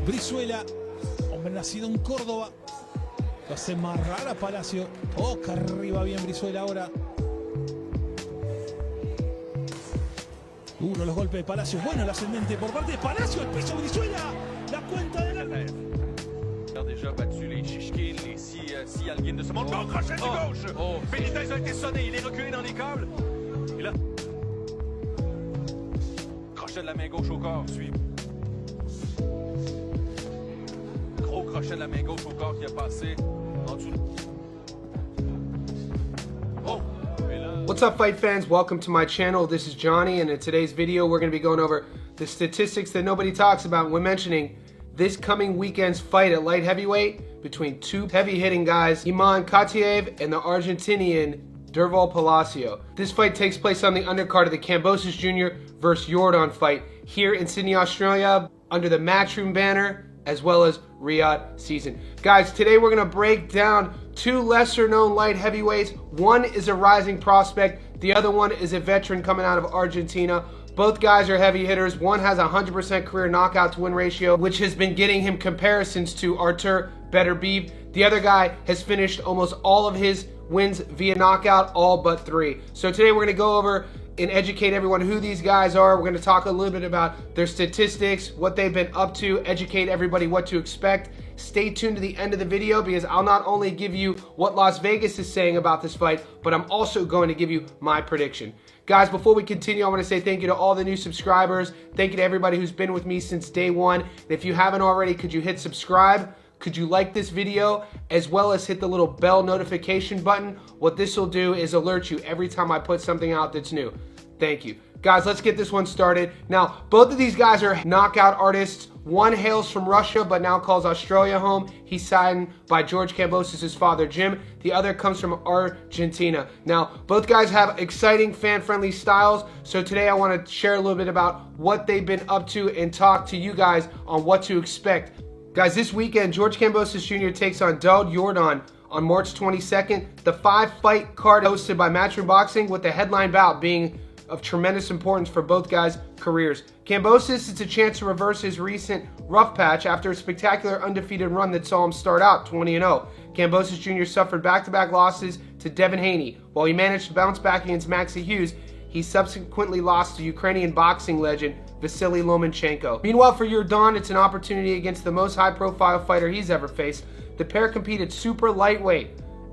Brizuela, hombre nacido en Córdoba. Lo hace más rara Palacio. Oh, que arriba bien Brizuela ahora. Uno los golpes de Palacio. Bueno, el ascendente por parte de Palacio. El piso Brizuela. La cuenta de la... Déjà battu les Chichkins, les si Alguien de ce monde. Oh, crochet du gauche! Benitez a été sonné, il est reculé dans les câbles. Et là. Crochet de la main gauche au corps, suit. Gros crochet de la main gauche au corps qui a passé en dessous. Oh! What's up, fight fans? Welcome to my channel. This is Johnny, and in today's video we're going to be going over the statistics that nobody talks about when mentioning this coming weekend's fight at light heavyweight between two heavy-hitting guys, Khataev and the Argentinian Derval Palacio. This fight takes place on the undercard of the Kambosos Jr. vs. Jordan fight here in Sydney, Australia, under the Matchroom banner, as well as Riyadh season. Guys, today we're going to break down two lesser-known light heavyweights. One is a rising prospect. The other one is a veteran coming out of Argentina. Both guys are heavy hitters. One has a 100% career knockout to win ratio, which has been getting him comparisons to Artur Beterbiev. The other guy has finished almost all of his wins via knockout, all but 3. So today we're going to go over and educate everyone who these guys are. We're going to talk a little bit about their statistics, what they've been up to, educate everybody what to expect. Stay tuned to the end of the video because I'll not only give you what Las Vegas is saying about this fight, but I'm also going to give you my prediction. Guys, before we continue, I want to say thank you to all the new subscribers. Thank you to everybody who's been with me since day one. And if you haven't already, could you hit subscribe? Could you like this video? As well as hit the little bell notification button. What this will do is alert you every time I put something out that's new. Thank you. Guys, let's get this one started. Now, both of these guys are knockout artists. One hails from Russia, but now calls Australia home. He's signed by George Kambosos' father, Jim. The other comes from Argentina. Now, both guys have exciting, fan-friendly styles. So today I want to share a little bit about what they've been up to and talk to you guys on what to expect. Guys, this weekend, George Kambosos Jr. takes on Daud Jordan on March 22nd. The 5-fight card hosted by Matchroom Boxing, with the headline bout being of tremendous importance for both guys' careers. Kambosos, it's a chance to reverse his recent rough patch after a spectacular undefeated run that saw him start out 20-0. Kambosos Jr. suffered back-to-back losses to Devin Haney. While he managed to bounce back against Hughes, he subsequently lost to Ukrainian boxing legend Vasily Lomachenko. Meanwhile, for Jordan, it's an opportunity against the most high-profile fighter he's ever faced. The pair competed super lightweight.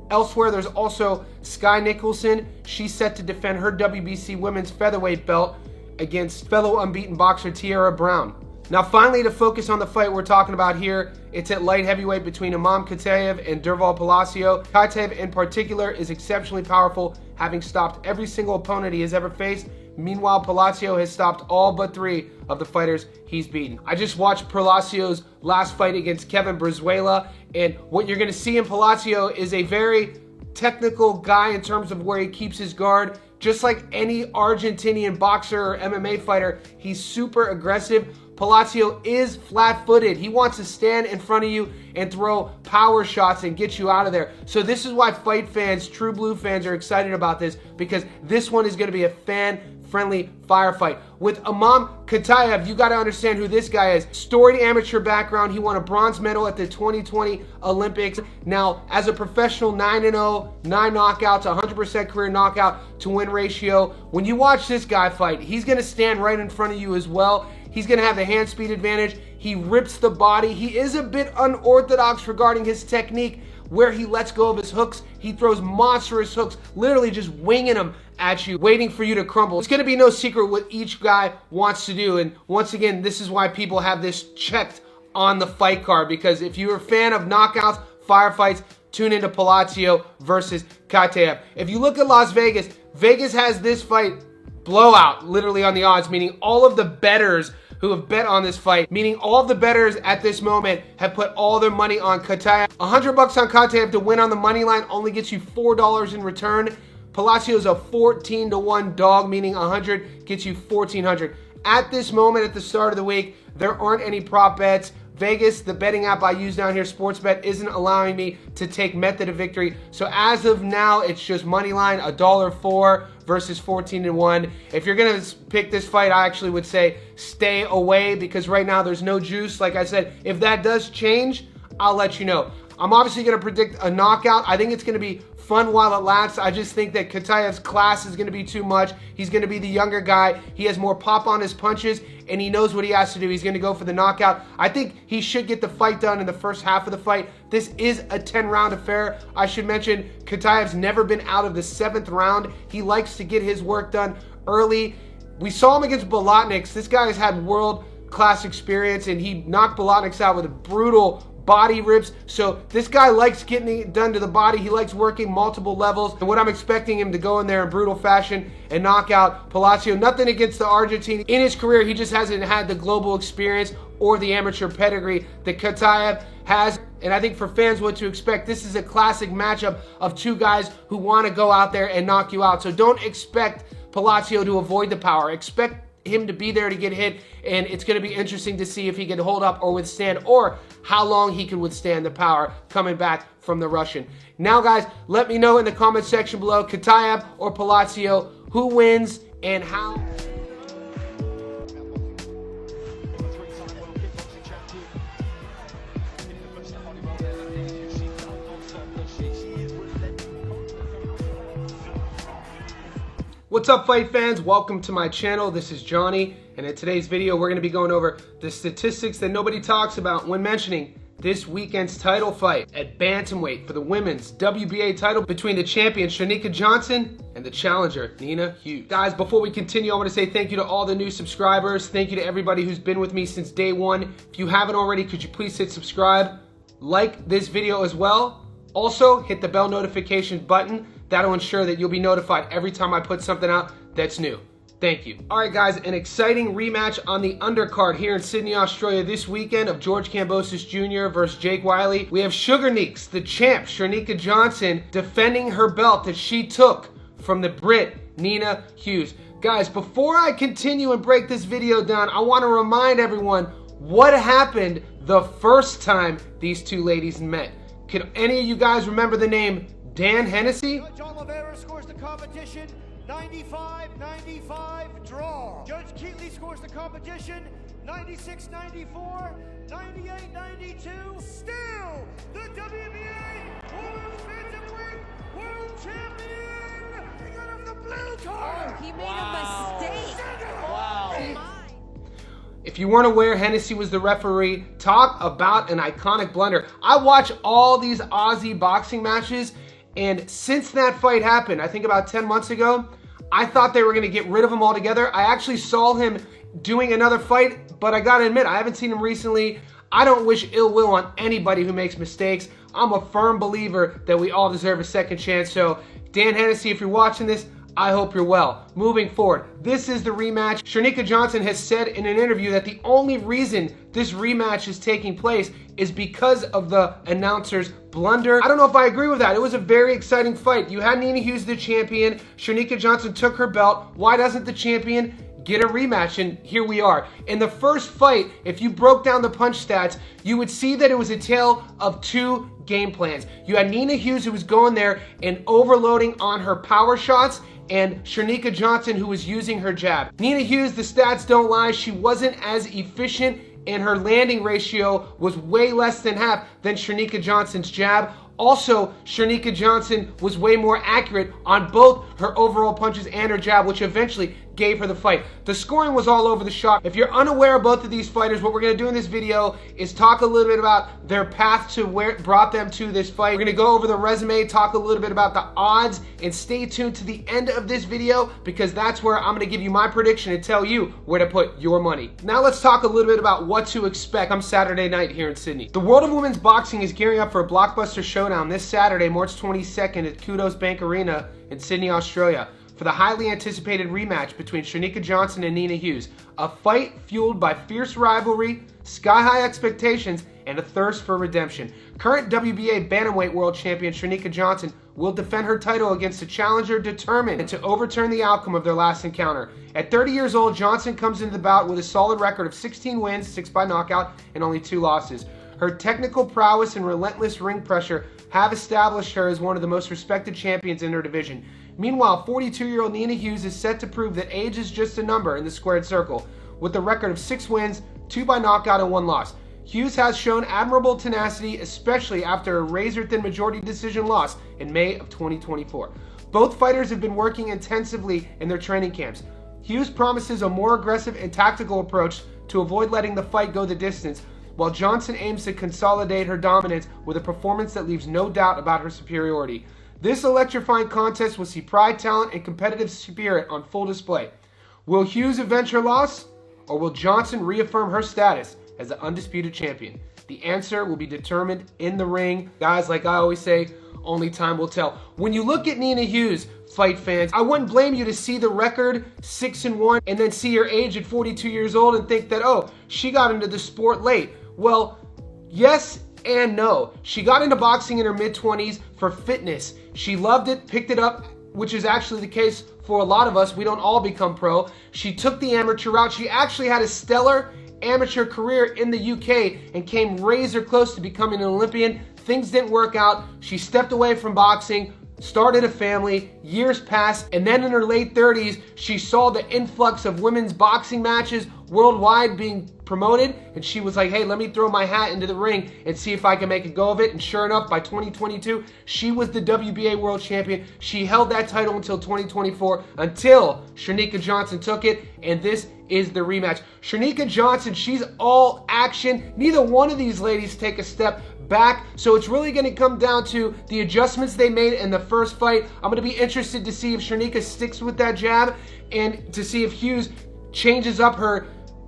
Elsewhere, there's also Sky Nicholson. She's set to defend her WBC women's featherweight belt against fellow unbeaten boxer Tiara Brown. Now, finally, to focus on the fight we're talking about here, it's at light heavyweight between Khataev and Derval Palacio. Khataev, in particular, is exceptionally powerful, having stopped every single opponent he has ever faced. Meanwhile, Palacio has stopped all but 3 of the fighters he's beaten. I just watched Palacio's last fight against Kevin Brizuela, and what you're going to see in Palacio is a very technical guy in terms of where he keeps his guard. Just like any Argentinian boxer or MMA fighter, he's super aggressive. Palacio is flat-footed. He wants to stand in front of you and throw power shots and get you out of there. So this is why fight fans, true blue fans, are excited about this, because this one is going to be a fan-friendly firefight. With Khataev, you got to understand who this guy is. Storied amateur background. He won a bronze medal at the 2020 Olympics. Now, as a professional, 9-0, 9 knockouts, 100% career knockout to win ratio. When you watch this guy fight, he's going to stand right in front of you as well. He's going to have the hand speed advantage. He rips the body. He is a bit unorthodox regarding his technique, where he lets go of his hooks. He throws monstrous hooks, literally just winging them at you, waiting for you to crumble. It's going to be no secret what each guy wants to do. And once again, this is why people have this checked on the fight card, because if you're a fan of knockouts, firefights, tune into Palacio versus Khataev. If you look at Las Vegas, Vegas has this fight blowout literally on the odds, meaning all of the bettors who have bet on this fight, meaning all of the bettors at this moment have put all their money on Khataev. $100 on Khataev to win on the money line only gets you $4 in return. Palacio is a 14-1 dog, meaning 100 gets you 1,400. At this moment, at the start of the week, there aren't any prop bets. Vegas, the betting app I use down here, Sportsbet, isn't allowing me to take method of victory. So as of now, it's just money line, $1.04 versus 14-1. If you're gonna pick this fight, I actually would say stay away, because right now there's no juice. Like I said, if that does change, I'll let you know. I'm obviously gonna predict a knockout. I think it's gonna be fun while it lasts. I just think that Khataev's class is going to be too much. He's going to be the younger guy. He has more pop on his punches, and he knows what he has to do. He's going to go for the knockout. I think he should get the fight done in the first half of the fight. This is a 10-round affair. I should mention, Khataev's never been out of the 7th round. He likes to get his work done early. We saw him against Bolotniks. This guy has had world-class experience, and he knocked Bolotniks out with a brutal body rips. So this guy likes getting it done to the body. He likes working multiple levels. And what I'm expecting him to go in there in brutal fashion and knock out Palacio. Nothing against the Argentine. In his career, he just hasn't had the global experience or the amateur pedigree that Khataev has. And I think for fans, what to expect, this is a classic matchup of two guys who want to go out there and knock you out. So don't expect Palacio to avoid the power. Expect him to be there to get hit, and it's going to be interesting to see if he can hold up or withstand, or how long he can withstand the power coming back from the Russian. Now, guys, let me know in the comment section below, Khataev or Palacio, who wins and how. What's up, fight fans? Welcome to my channel. This is Johnny, and in today's video we're going to be going over the statistics that nobody talks about when mentioning this weekend's title fight at bantamweight for the women's WBA title between the champion Shanika Johnson and the challenger Nina Hughes. Guys, before we continue, I want to say thank you to all the new subscribers. Thank you to everybody who's been with me since day one. If you haven't already, could you please hit subscribe, like this video as well. Also, hit the bell notification button. That'll ensure that you'll be notified every time I put something out that's new. Thank you. All right, guys, an exciting rematch on the undercard here in Sydney, Australia this weekend of George Kambosos Jr. versus Jake Wyllie. We have Sugar Neeks, the champ, Shanika Johnson, defending her belt that she took from the Brit, Nina Hughes. Guys, before I continue and break this video down, I want to remind everyone what happened the first time these two ladies met. Can any of you guys remember the name Dan Hennessy? Judge Oliveira scores the competition, 95-95 draw. Judge Keatley scores the competition, 96-94, 98-92. Still, the WBA Women's Bantamweight World Champion, out of the blue corner. He made a mistake. Wow. If you weren't aware, Hennessy was the referee. Talk about an iconic blunder. I watch all these Aussie boxing matches, and since that fight happened, I think about 10 months ago, I thought they were going to get rid of him altogether. I actually saw him doing another fight, but I got to admit, I haven't seen him recently. I don't wish ill will on anybody who makes mistakes. I'm a firm believer that we all deserve a second chance. So, Dan Hennessy, if you're watching this, I hope you're well. Moving forward, this is the rematch. Shanika Johnson has said in an interview that the only reason this rematch is taking place is because of the announcer's blunder. I don't know if I agree with that. It was a very exciting fight. You had Nina Hughes, the champion. Shanika Johnson took her belt. Why doesn't the champion get a rematch? And here we are. In the first fight, if you broke down the punch stats, you would see that it was a tale of two game plans. You had Nina Hughes, who was going there and overloading on her power shots, and Shanika Johnson, who was using her jab. Nina Hughes, the stats don't lie, she wasn't as efficient, and her landing ratio was way less than half than Shanika Johnson's jab. Also, Shanika Johnson was way more accurate on both her overall punches and her jab, which eventually gave her the fight. The scoring was all over the shop. If you're unaware of both of these fighters, what we're going to do in this video is talk a little bit about their path to where it brought them to this fight. We're going to go over the resume, talk a little bit about the odds, and stay tuned to the end of this video, because that's where I'm going to give you my prediction and tell you where to put your money. Now let's talk a little bit about what to expect come Saturday night here in Sydney. The world of women's boxing is gearing up for a blockbuster showdown this Saturday, March 22nd at Kudos Bank Arena in Sydney, Australia, for the highly anticipated rematch between Shanika Johnson and Nina Hughes. A fight fueled by fierce rivalry, sky-high expectations, and a thirst for redemption. Current WBA bantamweight world champion Shanika Johnson will defend her title against a challenger determined to overturn the outcome of their last encounter. At 30 years old, Johnson comes into the bout with a solid record of 16 wins, 6 by knockout, and only 2 losses. Her technical prowess and relentless ring pressure have established her as one of the most respected champions in her division. Meanwhile, 42-year-old Nina Hughes is set to prove that age is just a number in the squared circle, with a record of 6 wins, 2 by knockout, and 1 loss. Hughes has shown admirable tenacity, especially after a razor-thin majority decision loss in May of 2024. Both fighters have been working intensively in their training camps. Hughes promises a more aggressive and tactical approach to avoid letting the fight go the distance, while Johnson aims to consolidate her dominance with a performance that leaves no doubt about her superiority. This electrifying contest will see pride, talent, and competitive spirit on full display. Will Hughes avenge her loss, or will Johnson reaffirm her status as the undisputed champion? The answer will be determined in the ring. Guys, like I always say, only time will tell. When you look at Nina Hughes, fight fans, I wouldn't blame you to see the record 6-1 and then see her age at 42 years old and think that, oh, she got into the sport late. Well, yes and no. She got into boxing in her mid-20s for fitness. She loved it, picked it up, which is actually the case for a lot of us. We don't all become pro. She took the amateur route. She actually had a stellar amateur career in the UK and came razor close to becoming an Olympian. Things didn't work out. She stepped away from boxing, started a family, years passed, and then in her late 30s, she saw the influx of women's boxing matches worldwide being promoted, and she was like, hey, let me throw my hat into the ring and see if I can make a go of it. And sure enough, by 2022, she was the WBA world champion. She held that title until 2024, until Shanika Johnson took it, and this is the rematch. Shanika Johnson, she's all action. Neither one of these ladies take a step back, so it's really going to come down to the adjustments they made in the first fight. I'm going to be interested to see if Shanika sticks with that jab and to see if Hughes changes up her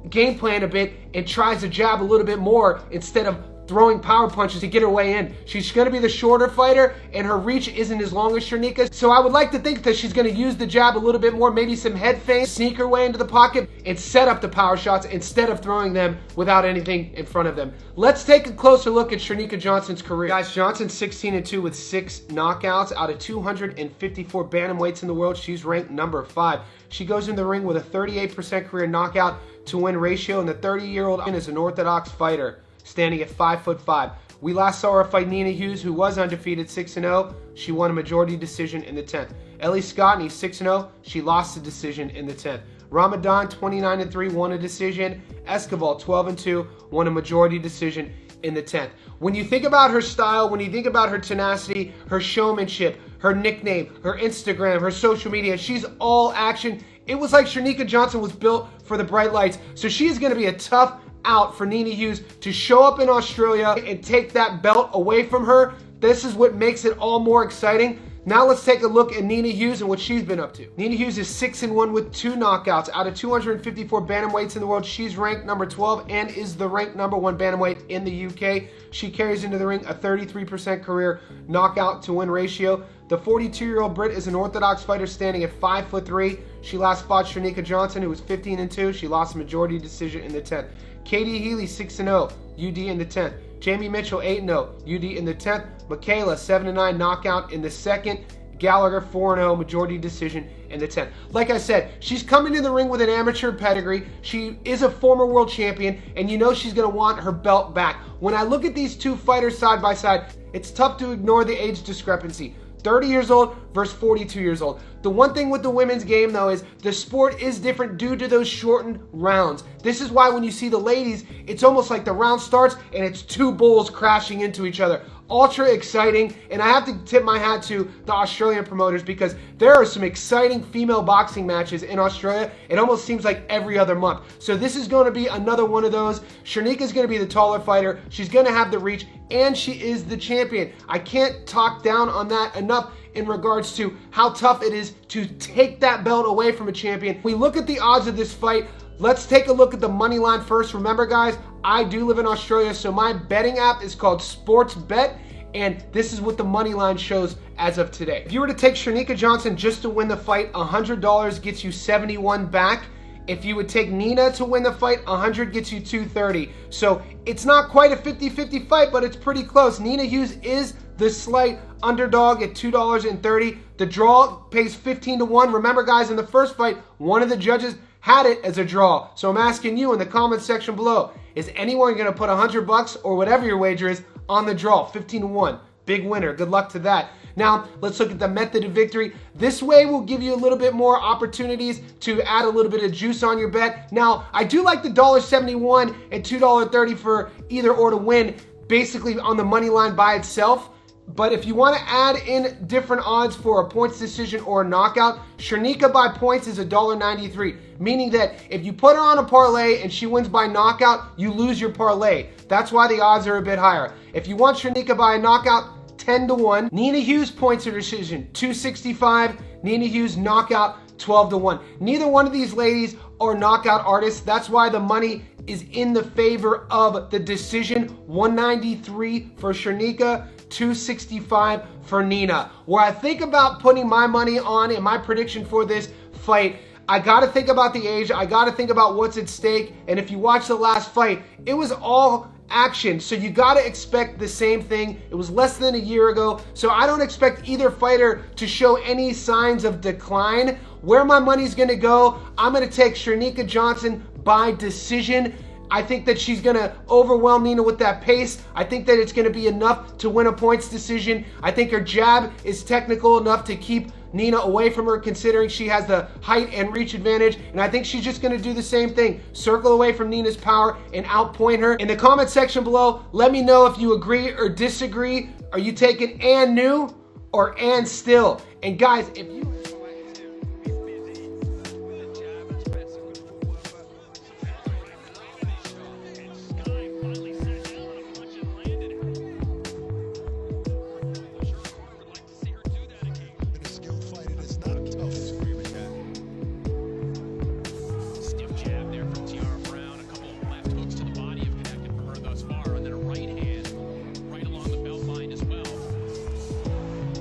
game plan a bit and tries to jab a little bit more instead of throwing power punches to get her way in. She's going to be the shorter fighter, and her reach isn't as long as Shanika's, so I would like to think that she's going to use the jab a little bit more, maybe some head feints, sneak her way into the pocket, and set up the power shots instead of throwing them without anything in front of them. Let's take a closer look at Shanika Johnson's career. Guys, Johnson's 16-2 with 6 knockouts out of 254 bantamweights in the world. She's ranked number 5. She goes in the ring with a 38% career knockout to win ratio, and the 30-year-old is an orthodox fighter, standing at 5'5". We last saw her fight Nina Hughes, who was undefeated 6-0. She won a majority decision in the 10th. Ellie Scotney 6-0. She lost a decision in the 10th. Ramadan 29-3 won a decision. Escobar 12-2 won a majority decision in the 10th. When you think about her style, when you think about her tenacity, her showmanship, her nickname, her Instagram, her social media, she's all action. It was like Shanika Johnson was built for the bright lights. So she is going to be a tough out for Nina Hughes to show up in Australia and take that belt away from her. This is what makes it all more exciting. Now let's take a look at Nina Hughes and what she's been up to. Nina Hughes is 6-1 with 2 knockouts out of 254 bantamweights in the world. She's ranked number 12 and is the ranked number 1 bantamweight in the UK. She carries into the ring a 33% career knockout to win ratio. The 42-year-old Brit is an orthodox fighter standing at 5'3". She last fought Shanika Johnson, who was 15-2. She lost a majority decision in the 10th. Katie Healy 6-0, UD in the 10th. Jamie Mitchell 8-0, UD in the 10th. Michaela 7-9 knockout in the 2nd. Gallagher 4-0 majority decision in the 10th. Like I said, she's coming in the ring with an amateur pedigree. She is a former world champion, and you know she's going to want her belt back. When I look at these two fighters side by side, it's tough to ignore the age discrepancy. 30 years old versus 42 years old. The one thing with the women's game, though, is the sport is different due to those shortened rounds. This is why when you see the ladies, it's almost like the round starts and it's 2 bulls crashing into each other. Ultra exciting, and I have to tip my hat to the Australian promoters because there are some exciting female boxing matches in Australia. It almost seems like every other month. So this is going to be another one of those. Shanika's going to be the taller fighter. She's going to have the reach, and she is the champion. I can't talk down on that enough in regards to how tough it is to take that belt away from a champion. We look at the odds of this fight. Let's take a look at the money line first. Remember, guys, I do live in Australia, so my betting app is called Sportsbet, and this is what the money line shows as of today. If you were to take Shanika Johnson just to win the fight, $100 gets you 71 back. If you would take Nina to win the fight, 100 gets you 230. So it's not quite a 50-50 fight, but it's pretty close. Nina Hughes is the slight underdog at $2.30. The draw pays 15 to 1. Remember, guys, in the first fight, one of the judges had it as a draw. So I'm asking you in the comments section below, is anyone going to put 100 bucks or whatever your wager is on the draw? 15 to 1. Big winner. Good luck to that. Now, let's look at the method of victory. This way will give you a little bit more opportunities to add a little bit of juice on your bet. Now, I do like the $1.71 and $2.30 for either or to win, basically on the money line by itself. But if you want to add in different odds for a points decision or a knockout, Shernika by points is $1.93, meaning that if you put her on a parlay and she wins by knockout, you lose your parlay. That's why the odds are a bit higher. If you want Shernika by a knockout, 10 to 1. Nina Hughes points or decision, 265. Nina Hughes knockout, 12 to 1. Neither one of these ladies are knockout artists. That's why the money is in the favor of the decision. 193 for Shernika, 265 for Nina. Where I think about putting my money on and my prediction for this fight, I got to think about the age. I got to think about what's at stake. And if you watch the last fight, it was all action. So you got to expect the same thing. It was less than a year ago. So I don't expect either fighter to show any signs of decline. Where my money's going to go, I'm going to take Shernika Johnson by decision. I think that she's going to overwhelm Nina with that pace. I think that it's going to be enough to win a points decision. I think her jab is technical enough to keep Nina away from her, considering she has the height and reach advantage. And I think she's just going to do the same thing. Circle away from Nina's power and outpoint her. In the comment section below, let me know if you agree or disagree. Are you taking and new or and still? And guys, if you...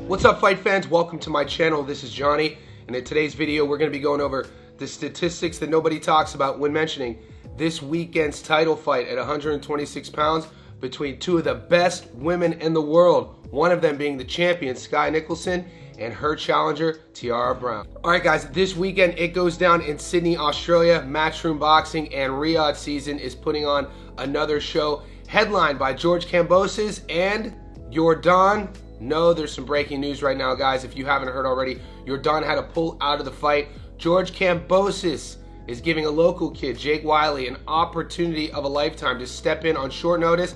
What's up, fight fans? Welcome to my channel. This is Johnny, and in today's video we're going to be going over the statistics that nobody talks about when mentioning this weekend's title fight at 126 pounds between two of the best women in the world, one of them being the champion Skye Nicholson and her challenger Tiara Brown. Alright guys, this weekend it goes down in Sydney, Australia. Matchroom Boxing and Riyadh Season is putting on another show headlined by George Kambosos and Jordan. No, there's some breaking news right now, guys. If you haven't heard already, Jordan had to pull out of the fight. George Kambosos is giving a local kid, Jake Wyllie, an opportunity of a lifetime to step in on short notice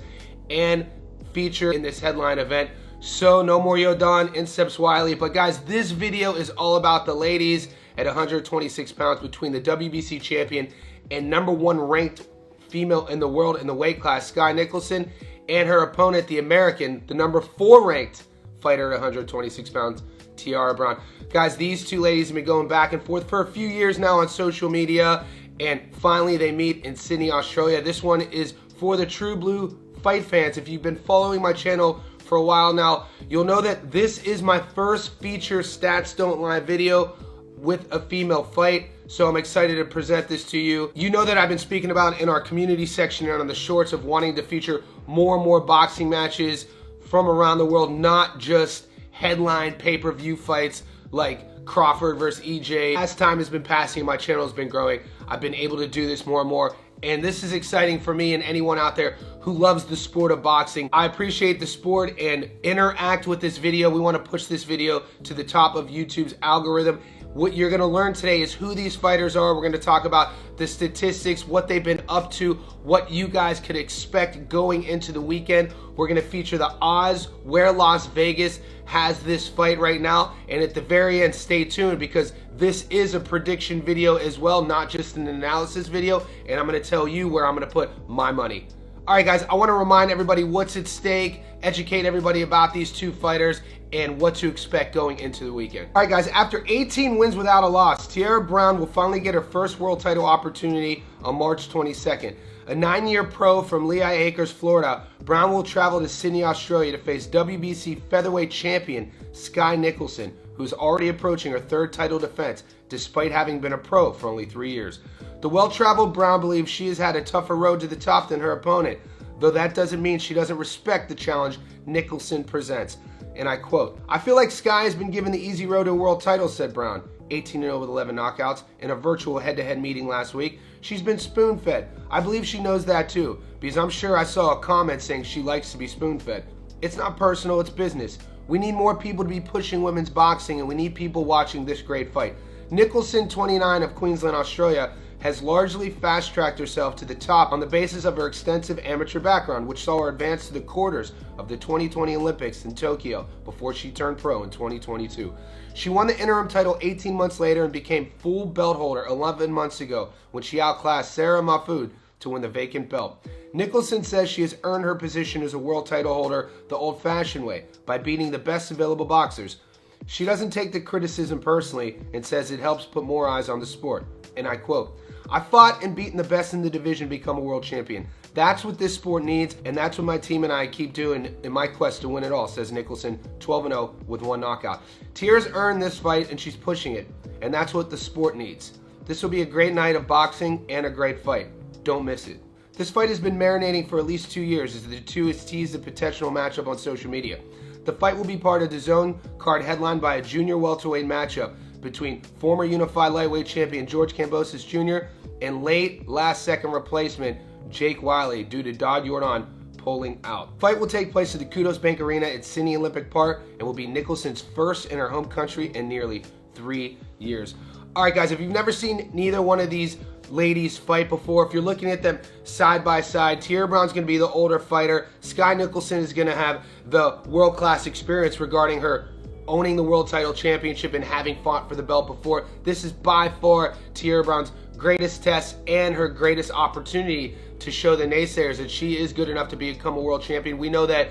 and feature in this headline event. So no more Jordan, in steps Wyllie. But guys, this video is all about the ladies at 126 pounds between the WBC champion and #1 ranked female in the world in the weight class, Skye Nicholson, and her opponent, the American, the #4 ranked fighter at 126 pounds, Tiara Brown. Guys, these two ladies have been going back and forth for a few years now on social media, and finally they meet in Sydney, Australia. This one is for the True Blue fight fans. If you've been following my channel for a while now, you'll know that this is my first feature Stats Don't Lie video with a female fight. So I'm excited to present this to you. You know that I've been speaking about in our community section and on the shorts of wanting to feature more and more boxing matches from around the world, not just headline pay-per-view fights like Crawford versus EJ. As time has been passing, my channel has been growing. I've been able to do this more and more, and this is exciting for me and anyone out there who loves the sport of boxing. I appreciate the sport and interact with this video. We want to push this video to the top of YouTube's algorithm. What you're going to learn today is who these fighters are. We're going to talk about the statistics, what they've been up to, what you guys could expect going into the weekend. We're going to feature the odds, where Las Vegas has this fight right now. And at the very end, stay tuned, because this is a prediction video as well, not just an analysis video. And I'm going to tell you where I'm going to put my money. All right, guys, I want to remind everybody what's at stake, educate everybody about these two fighters, and what to expect going into the weekend. All right, guys, after 18 wins without a loss, Tiara Brown will finally get her first world title opportunity on March 22nd. A 9-year pro from Lehigh Acres, Florida, Brown will travel to Sydney, Australia to face WBC featherweight champion Skye Nicholson, who's already approaching her third title defense despite having been a pro for only 3 years. The well-traveled Brown believes she has had a tougher road to the top than her opponent, though that doesn't mean she doesn't respect the challenge Nicholson presents. And I quote, "I feel like Sky has been given the easy road to a world title," said Brown, 18-0 with 11 knockouts in a virtual head-to-head meeting last week. "She's been spoon-fed. I believe she knows that too, because I'm sure I saw a comment saying she likes to be spoon-fed. It's not personal, it's business. We need more people to be pushing women's boxing, and we need people watching this great fight." Nicholson, 29, of Queensland, Australia, has largely fast-tracked herself to the top on the basis of her extensive amateur background, which saw her advance to the quarters of the 2020 Olympics in Tokyo before she turned pro in 2022. She won the interim title 18 months later and became full belt holder 11 months ago when she outclassed Sarah Mahfoud to win the vacant belt. Nicholson says she has earned her position as a world title holder the old-fashioned way, by beating the best available boxers. She doesn't take the criticism personally and says it helps put more eyes on the sport. And I quote, "I fought and beaten the best in the division to become a world champion. That's what this sport needs, and that's what my team and I keep doing in my quest to win it all," says Nicholson, 12-0 with 1 knockout. Tia's earned this fight and she's pushing it, and that's what the sport needs. This will be a great night of boxing and a great fight. Don't miss it. This fight has been marinating for at least 2 years as the two has teased a potential matchup on social media. The fight will be part of the Zone card headlined by a junior welterweight matchup between former unified lightweight champion George Kambosos Jr. and late last-second replacement Jake Wyllie due to Dodd Jordan pulling out. Fight will take place at the Kudos Bank Arena at Sydney Olympic Park and will be Nicholson's first in her home country in nearly 3 years. All right, guys, if you've never seen neither one of these ladies fight before, if you're looking at them side by side, Tia Brown's going to be the older fighter. Sky Nicholson is going to have the world-class experience regarding her owning the world title championship and having fought for the belt before. This is by far Tia Brown's greatest test and her greatest opportunity to show the naysayers that she is good enough to become a world champion. We know that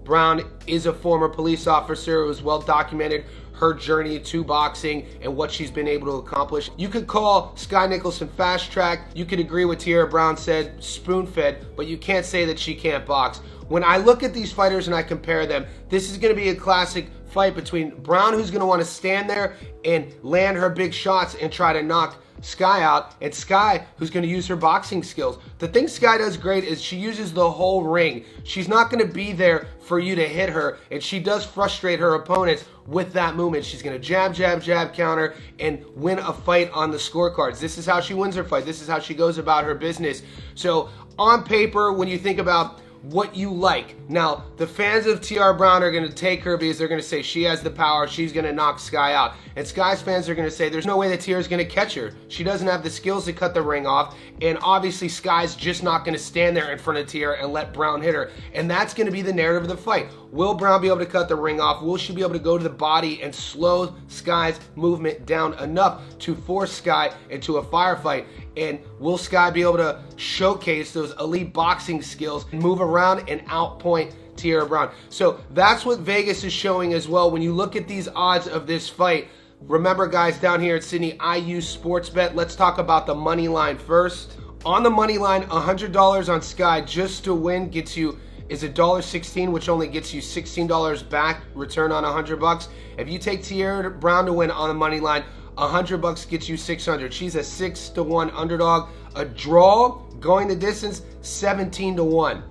Brown is a former police officer. It was well documented, her journey to boxing and what she's been able to accomplish. You could call Sky Nicholson fast-tracked. You could agree with Tia Brown said spoon-fed, but you can't say that she can't box. When I look at these fighters and I compare them, this is going to be a classic fight between Brown, who's going to want to stand there and land her big shots and try to knock Sky out, and Sky, who's going to use her boxing skills. The thing Sky does great is she uses the whole ring. She's not going to be there for you to hit her, and she does frustrate her opponents with that movement. She's going to jab, jab, jab, counter, and win a fight on the scorecards. This is how she wins her fight. This is how she goes about her business. So on paper, when you think about what you like. Now, the fans of Tia Brown are going to take her because they're going to say she has the power, she's going to knock Sky out. And Sky's fans are going to say there's no way that Tia is going to catch her. She doesn't have the skills to cut the ring off, and obviously Sky's just not going to stand there in front of Tia and let Brown hit her. And that's going to be the narrative of the fight. Will Brown be able to cut the ring off? Will she be able to go to the body and slow Sky's movement down enough to force Sky into a firefight? And will Sky be able to showcase those elite boxing skills and move around and outpoint Tia Brown? So that's what Vegas is showing as well. When you look at these odds of this fight, remember guys, down here at Sydney, I use Sportsbet. Let's talk about the money line first. On the money line, $100 on Sky just to win gets you is $1.16, which only gets you $16 back return on $100. If you take Tia Brown to win on the money line, $100 gets you $600. She's a 6-1 underdog. A draw going the distance, 17-1.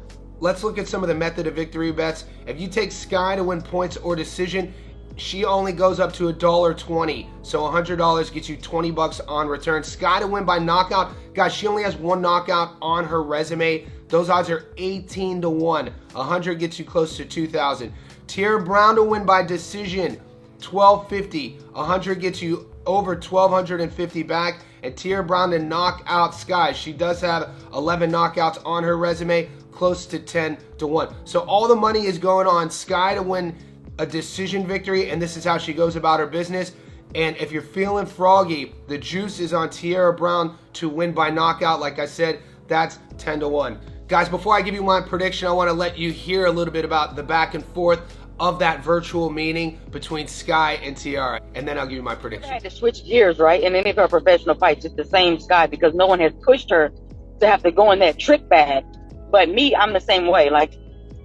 Let's look at some of the method of victory bets. If you take Sky to win points or decision, she only goes up to $1.20. So $100 gets you $20 on return. Sky to win by knockout, guys, she only has one knockout on her resume. Those odds are 18-1. 100 gets you close to 2,000. Tia Brown to win by decision, $12.50. 100 gets you over $1,250 back. And Tia Brown to knock out Sky. She does have 11 knockouts on her resume, close to 10-1. So all the money is going on Sky to win a decision victory, and this is how she goes about her business. And if you're feeling froggy, the juice is on Tia Brown to win by knockout. Like I said, that's 10-1. Guys, before I give you my prediction, I want to let you hear a little bit about the back and forth of that virtual meeting between Sky and Tia, and then I'll give you my prediction. I had to switch gears, right? In any of her professional fights, it's the same Sky because no one has pushed her to have to go in that trick bag. But me, I'm the same way. Like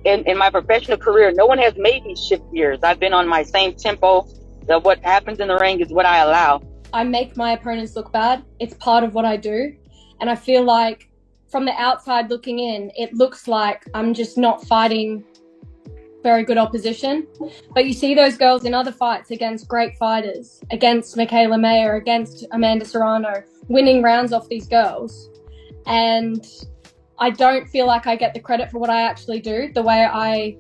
in my professional career, no one has made me shift gears. I've been on my same tempo. What happens in the ring is what I allow. I make my opponents look bad. It's part of what I do. And I feel like from the outside looking in, it looks like I'm just not fighting very good opposition. But you see those girls in other fights against great fighters, against Michaela Mayer, against Amanda Serrano, winning rounds off these girls. And I don't feel like I get the credit for what I actually do, the way I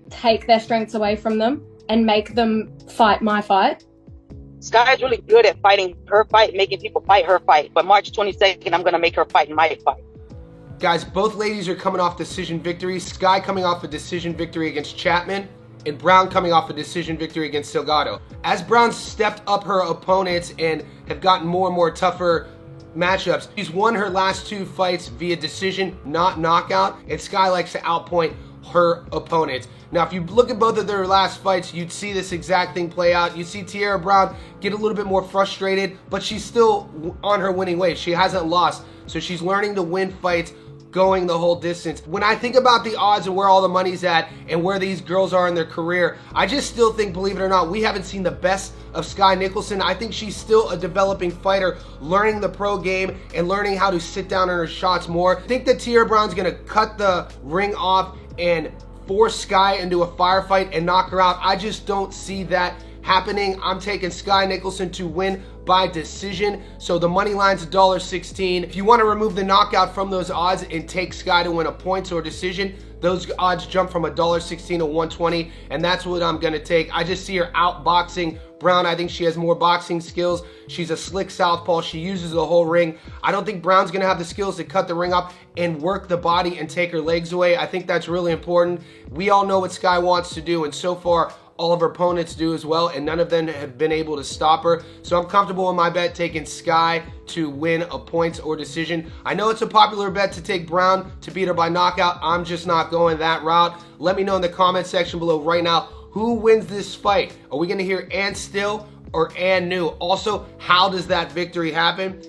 take their strengths away from them and make them fight my fight. Sky's really good at fighting her fight, making people fight her fight. But March 22nd, I'm going to make her fight my fight. Guys, both ladies are coming off decision victories. Sky coming off a decision victory against Chapman, and Brown coming off a decision victory against Salgado. As Brown stepped up her opponents and have gotten more and more tougher matchups, she's won her last 2 fights via decision, not knockout, and Sky likes to outpoint her opponents. Now, if you look at both of their last fights, you'd see this exact thing play out. You see Tierra Brown get a little bit more frustrated, but she's still on her winning way. She hasn't lost, so she's learning to win fights going the whole distance. When I think about the odds and where all the money's at and where these girls are in their career, I just still think, believe it or not, we haven't seen the best of Sky Nicholson. I think she's still a developing fighter, learning the pro game and learning how to sit down on her shots more. I think that Tierra Brown's gonna cut the ring off and force Sky into a firefight and knock her out. I just don't see that happening. I'm taking Sky Nicholson to win by decision. So the money line's $1.16. If you want to remove the knockout from those odds and take Sky to win a points or decision, those odds jump from $1.16 to $1.20, and that's what I'm gonna take. I just see her outboxing Brown. I think she has more boxing skills. She's a slick southpaw. She uses the whole ring. I don't think Brown's gonna have the skills to cut the ring up and work the body and take her legs away. I think that's really important. We all know what Sky wants to do, and so far, all of her opponents do as well, and none of them have been able to stop her. So I'm comfortable in my bet taking Sky to win a points or decision. I know it's a popular bet to take Brown to beat her by knockout. I'm just not going that route. Let me know in the comment section below right now, who wins this fight? Are we gonna hear Ann Still or Ann New? Also, how does that victory happen?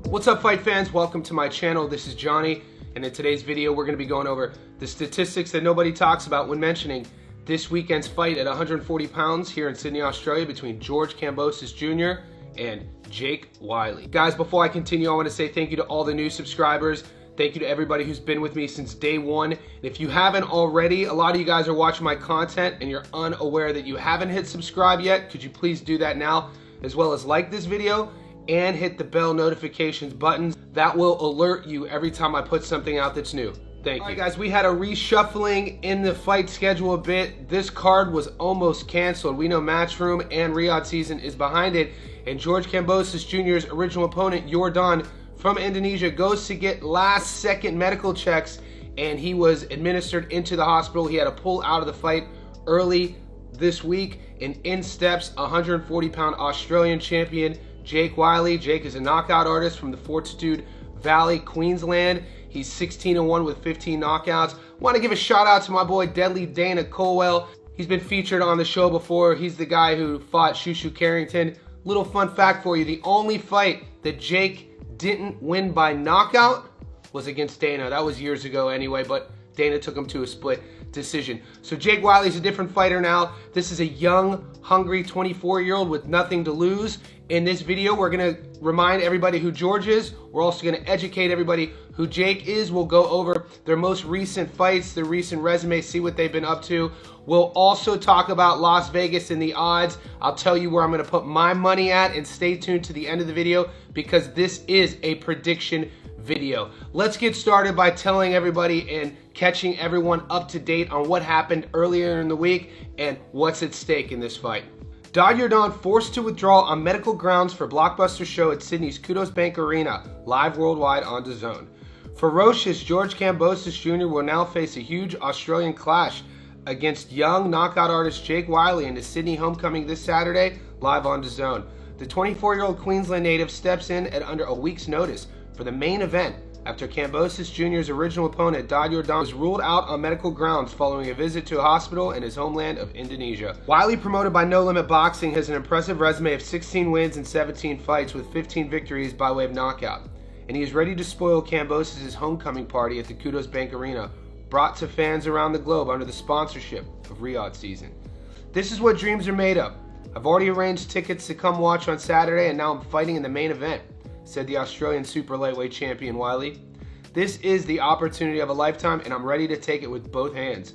What's up, fight fans? Welcome to my channel. This is Johnny, and in today's video we're going to be going over the statistics that nobody talks about when mentioning this weekend's fight at 140 pounds here in Sydney, Australia between George Kambosos Jr. and Jake Wyllie. Guys, before I continue, I want to say thank you to all the new subscribers. Thank you to everybody who's been with me since day one. And if you haven't already, a lot of you guys are watching my content and you're unaware that you haven't hit subscribe yet. Could you please do that now, as well as like this video and hit the bell notifications buttons. That will alert you every time I put something out that's new. Thank you. All right, guys, we had a reshuffling in the fight schedule a bit. This card was almost canceled. We know Matchroom and Riyadh Season is behind it, and George Kambosos Jr.'s original opponent, Yordan from Indonesia, goes to get last-second medical checks, and he was administered into the hospital. He had to pull out of the fight early this week, and in steps 140-pound Australian champion Jake Wyllie. Jake is a knockout artist from the Fortitude Valley, Queensland. He's 16-1 with 15 knockouts. Want to give a shout out to my boy Deadly Dana Colwell. He's been featured on the show before. He's the guy who fought Shushu Carrington. Little fun fact for you, the only fight that Jake didn't win by knockout was against Dana. That was years ago anyway, but Dana took him to a split decision. So Jake Wyllie's a different fighter now. This is a young, hungry 24-year-old with nothing to lose. In this video, we're gonna remind everybody who George is. We're also gonna educate everybody who Jake is. We'll go over their most recent fights, their recent resumes, see what they've been up to. We'll also talk about Las Vegas and the odds. I'll tell you where I'm gonna put my money at, and stay tuned to the end of the video because this is a prediction video. Let's get started by telling everybody and catching everyone up to date on what happened earlier in the week and what's at stake in this fight. Yordan forced to withdraw on medical grounds for blockbuster show at Sydney's Kudos Bank Arena, live worldwide on DAZN. Ferocious George Kambosos Jr. will now face a huge Australian clash against young knockout artist Jake Wyllie in the Sydney homecoming this Saturday, live on DAZN. The 24-year-old Queensland native steps in at under a week's notice for the main event after Kambosos Jr.'s original opponent, Jordan, was ruled out on medical grounds following a visit to a hospital in his homeland of Indonesia. Wyllie, promoted by No Limit Boxing, has an impressive resume of 16 wins and 17 fights with 15 victories by way of knockout. And he is ready to spoil Kambosos' homecoming party at the Kudos Bank Arena, brought to fans around the globe under the sponsorship of Riyadh season. This is what dreams are made of. I've already arranged tickets to come watch on Saturday, and now I'm fighting in the main event, said the Australian super lightweight champion Wyllie. This is the opportunity of a lifetime, and I'm ready to take it with both hands.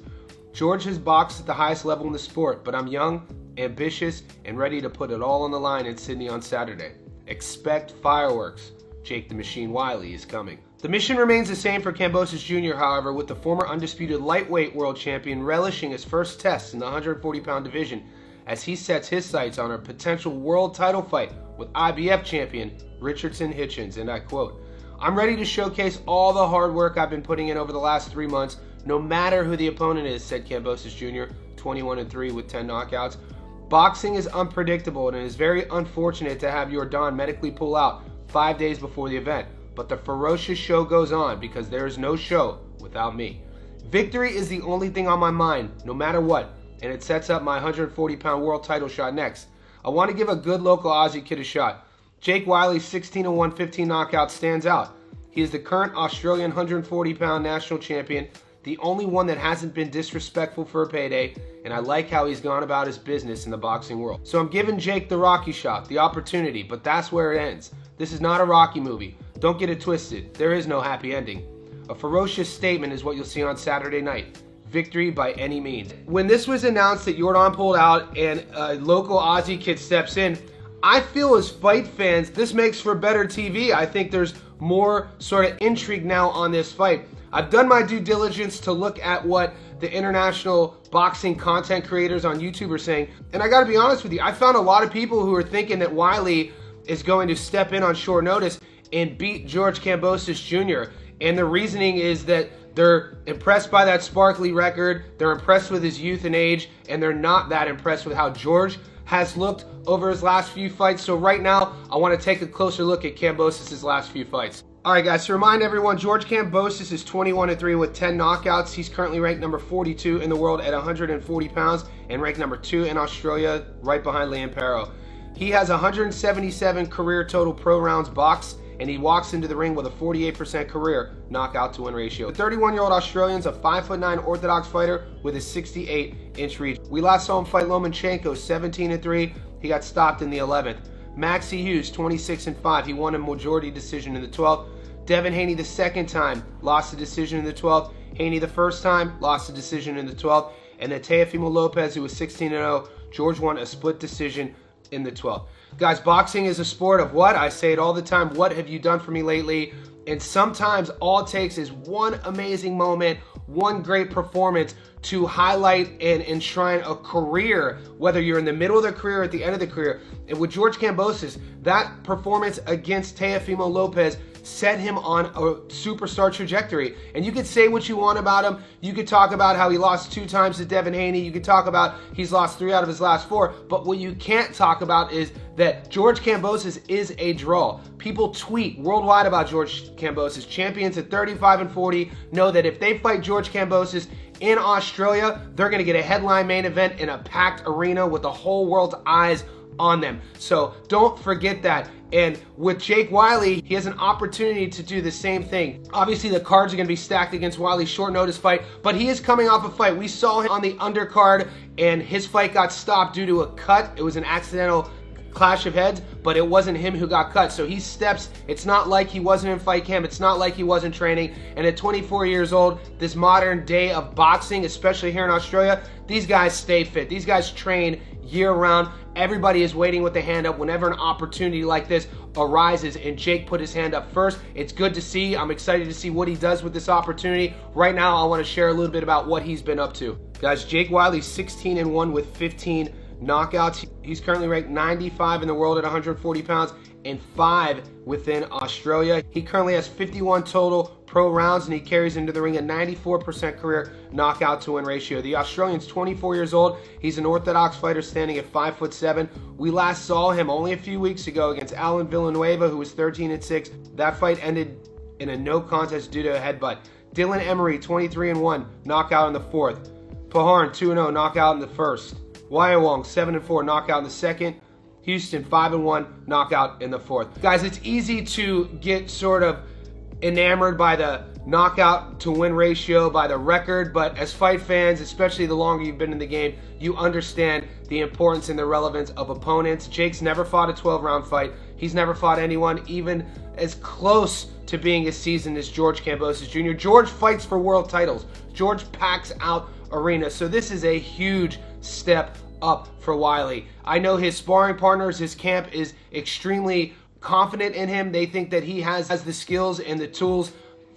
George has boxed at the highest level in the sport, but I'm young, ambitious, and ready to put it all on the line in Sydney on Saturday. Expect fireworks. Jake the Machine Wyllie is coming. The mission remains the same for Kambosos Jr., however, with the former undisputed lightweight world champion relishing his first test in the 140-pound division as he sets his sights on a potential world title fight with IBF champion Richardson Hitchens, and I quote, "I'm ready to showcase all the hard work I've been putting in over the last 3 months, no matter who the opponent is," said Kambosos Jr., 21-3 with 10 knockouts. Boxing is unpredictable, and it is very unfortunate to have Jordan medically pull out 5 days before the event, but the ferocious show goes on because there is no show without me. Victory is the only thing on my mind, no matter what, and it sets up my 140-pound world title shot next. I want to give a good local Aussie kid a shot. Jake Wyllie's 16-1, 15 knockouts stands out. He is the current Australian 140-pound national champion, the only one that hasn't been disrespectful for a payday, and I like how he's gone about his business in the boxing world. So I'm giving Jake the Rocky shot, the opportunity, but that's where it ends. This is not a Rocky movie. Don't get it twisted. There is no happy ending. A ferocious statement is what you'll see on Saturday night. Victory by any means. When this was announced that Jordan pulled out and a local Aussie kid steps in, I feel as fight fans, this makes for better TV. I think there's more sort of intrigue now on this fight. I've done my due diligence to look at what the international boxing content creators on YouTube are saying, and I gotta be honest with you, I found a lot of people who are thinking that Wyllie is going to step in on short notice and beat George Kambosos Jr. And the reasoning is that they're impressed by that sparkly record, they're impressed with his youth and age, and they're not that impressed with how George has looked over his last few fights. So right now, I want to take a closer look at Kambosos' last few fights. Alright guys, to remind everyone, George Kambosos is 21-3 with 10 knockouts. He's currently ranked number 42 in the world at 140 pounds and ranked number 2 in Australia, right behind Liam Perro. He has 177 career total pro rounds boxed, and he walks into the ring with a 48% career knockout to win ratio. The 31-year-old Australian's a 5'9" orthodox fighter with a 68-inch reach. We last saw him fight Lomachenko 17-3. He got stopped in the 11th. Maxie Hughes 26-5. He won a majority decision in the 12th. Devin Haney the second time lost a decision in the 12th. Haney the first time lost a decision in the 12th. And then Teofimo Lopez, who was 16-0. George won a split decision in the 12th. Guys, boxing is a sport of what? I say it all the time. What have you done for me lately? And sometimes all it takes is one amazing moment, one great performance to highlight and enshrine a career, whether you're in the middle of the career or at the end of the career. And with George Kambosos, that performance against Teofimo Lopez set him on a superstar trajectory. And you could say what you want about him. You could talk about how he lost 2 times to Devin Haney. You could talk about he's lost 3 out of his last 4. But what you can't talk about is that George Kambosos is a draw. People tweet worldwide about George Kambosos. Champions at 35-40 know that if they fight George Kambosos in Australia, they're going to get a headline main event in a packed arena with the whole world's eyes on them. So don't forget that. And with Jake Wyllie, he has an opportunity to do the same thing. Obviously, the cards are going to be stacked against Wyllie's short notice fight, but he is coming off a fight. We saw him on the undercard, and his fight got stopped due to a cut. It was an accidental clash of heads, but it wasn't him who got cut. So he steps. It's not like he wasn't in fight camp. It's not like he wasn't training. And at 24 years old, this modern day of boxing, especially here in Australia, these guys stay fit. These guys train year round. Everybody is waiting with the hand up whenever an opportunity like this arises, and Jake put his hand up first. It's good to see. I'm excited to see what he does with this opportunity. Right now, I want to share a little bit about what he's been up to. Guys, Jake Wyllie's 16-1 with 15 knockouts. He's currently ranked 95 in the world at 140 pounds and 5 within Australia. He currently has 51 total pro rounds, and he carries into the ring a 94% career knockout to win ratio. The Australian's 24 years old. He's an orthodox fighter standing at 5'7". We last saw him only a few weeks ago against Alan Villanueva, who was 13-6. That fight ended in a no contest due to a headbutt. Dylan Emery, 23-1, knockout in the 4th. Paharn, 2-0, knockout in the 1st. Wyawong, 7-4, knockout in the 2nd. Houston, 5-1, knockout in the 4th. Guys, it's easy to get sort of enamored by the knockout to win ratio, by the record, but as fight fans, especially the longer you've been in the game, you understand the importance and the relevance of opponents. Jake's never fought a 12-round fight. He's never fought anyone even as close to being as seasoned as George Kambosos Jr. George fights for world titles. George packs out arenas, so this is a huge step up for Wyllie. I know his sparring partners, his camp is extremely confident in him. They think that he has the skills and the tools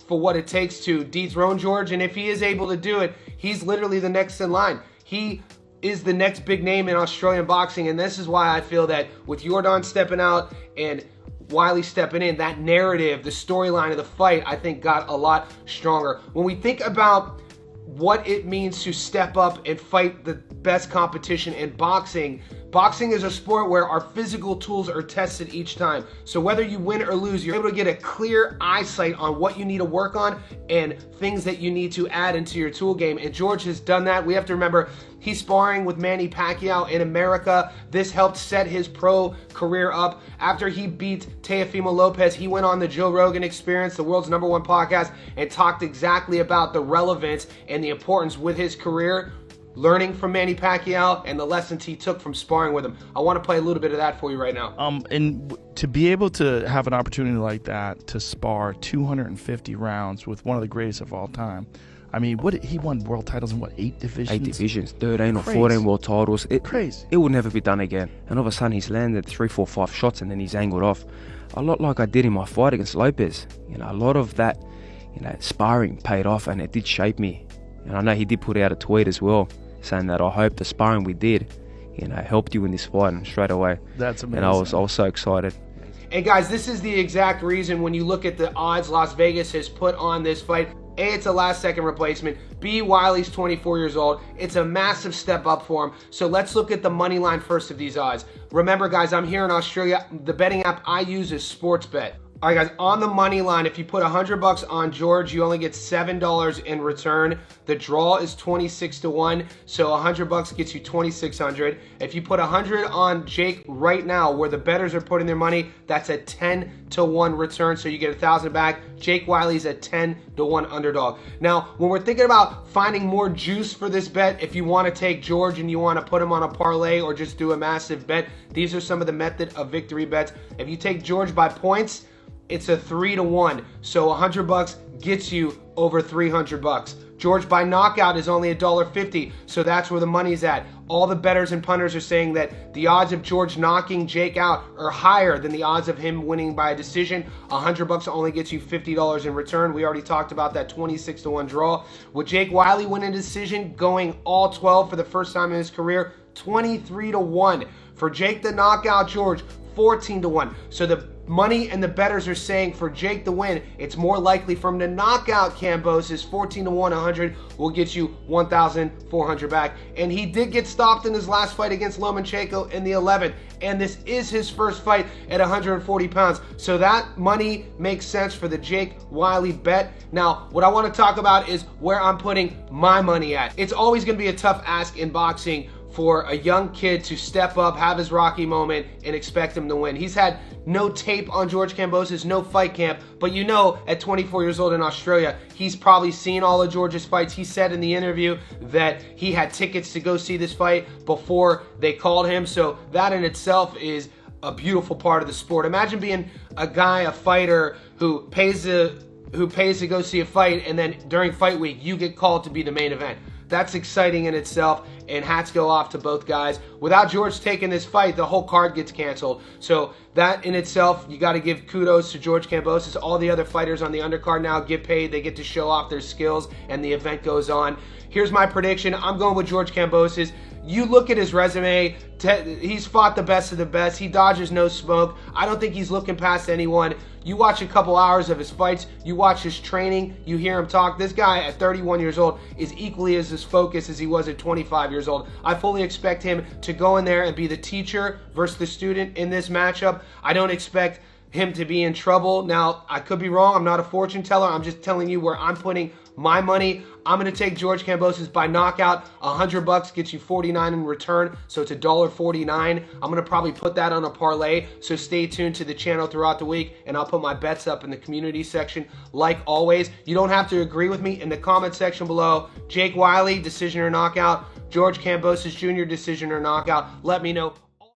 for what it takes to dethrone George, and if he is able to do it, he's literally the next in line. He is the next big name in Australian boxing, and this is why I feel that with Jordan stepping out and Wyllie stepping in, that narrative, the storyline of the fight, I think got a lot stronger. When we think about what it means to step up and fight the best competition in boxing, boxing is a sport where our physical tools are tested each time. So whether you win or lose, you're able to get a clear eyesight on what you need to work on and things that you need to add into your tool game. And George has done that. We have to remember, he's sparring with Manny Pacquiao in America. This helped set his pro career up. After he beat Teofimo Lopez, he went on the Joe Rogan Experience, the world's #1 podcast, and talked exactly about the relevance and the importance with his career, learning from Manny Pacquiao and the lessons he took from sparring with him. I want to play a little bit of that for you right now. And to be able to have an opportunity like that to spar 250 rounds with one of the greatest of all time. I mean, he won world titles in what, 8 divisions? 8 divisions, 13 or 14 world titles. Crazy. It will never be done again. And all of a sudden he's landed 3, 4, 5 shots and then he's angled off. A lot like I did in my fight against Lopez. You know, a lot of that, sparring paid off and it did shape me. And I know he did put out a tweet as well, saying that I hope the sparring we did, helped you in this fight, and straight away. That's amazing. And I was so excited. And guys, this is the exact reason when you look at the odds Las Vegas has put on this fight. A, it's a last-second replacement. B, Wyllie's 24 years old. It's a massive step up for him. So let's look at the money line first of these odds. Remember, guys, I'm here in Australia. The betting app I use is Sportsbet. All right, guys, on the money line, if you put $100 on George, you only get $7 in return. The draw is 26-1, so $100 gets you $2,600. If you put $100 on Jake right now, where the bettors are putting their money, that's a 10-1 return, so you get $1,000 back. Jake Wyllie's a 10-1 underdog. Now, when we're thinking about finding more juice for this bet, if you want to take George and you want to put him on a parlay or just do a massive bet, these are some of the method of victory bets. If you take George by points, it's a 3-1, so $100 gets you over $300. George by knockout is only $1.50, so that's where the money's at. All the bettors and punters are saying that the odds of George knocking Jake out are higher than the odds of him winning by a decision. $100 only gets you $50 in return. We already talked about that 26-1 draw. With Jake Wyllie winning a decision, going all 12 for the first time in his career, 23-1. For Jake to knock out George, 14-1. So the money and the bettors are saying for Jake to win, it's more likely for him to knock out Kambosos. 14-1, 100 will get you 1,400 back. And he did get stopped in his last fight against Lomachenko in the 11th. And this is his first fight at 140 pounds. So that money makes sense for the Jake Wyllie bet. Now, what I want to talk about is where I'm putting my money at. It's always going to be a tough ask in boxing for a young kid to step up, have his Rocky moment, and expect him to win. He's had no tape on George Kambosos, no fight camp, but at 24 years old in Australia, he's probably seen all of George's fights. He said in the interview that he had tickets to go see this fight before they called him, so that in itself is a beautiful part of the sport. Imagine being a fighter who pays to go see a fight, and then during fight week, you get called to be the main event. That's exciting in itself, and hats go off to both guys. Without George taking this fight, the whole card gets canceled. So that in itself, you got to give kudos to George Kambosos. All the other fighters on the undercard now get paid. They get to show off their skills, and the event goes on. Here's my prediction. I'm going with George Kambosos. You look at his resume, he's fought the best of the best. He dodges no smoke. I don't think he's looking past anyone. You watch a couple hours of his fights, you watch his training, you hear him talk. This guy at 31 years old is equally as focused as he was at 25 years old. I fully expect him to go in there and be the teacher versus the student in this matchup. I don't expect him to be in trouble. Now, I could be wrong. I'm not a fortune teller. I'm just telling you where I'm putting my money. I'm going to take George Kambosos by knockout. $100 gets you 49 in return, so it's $1.49. I'm going to probably put that on a parlay, so stay tuned to the channel throughout the week, and I'll put my bets up in the community section. Like always, you don't have to agree with me in the comment section below. Jake Wyllie, decision or knockout. George Kambosos Jr., decision or knockout. Let me know.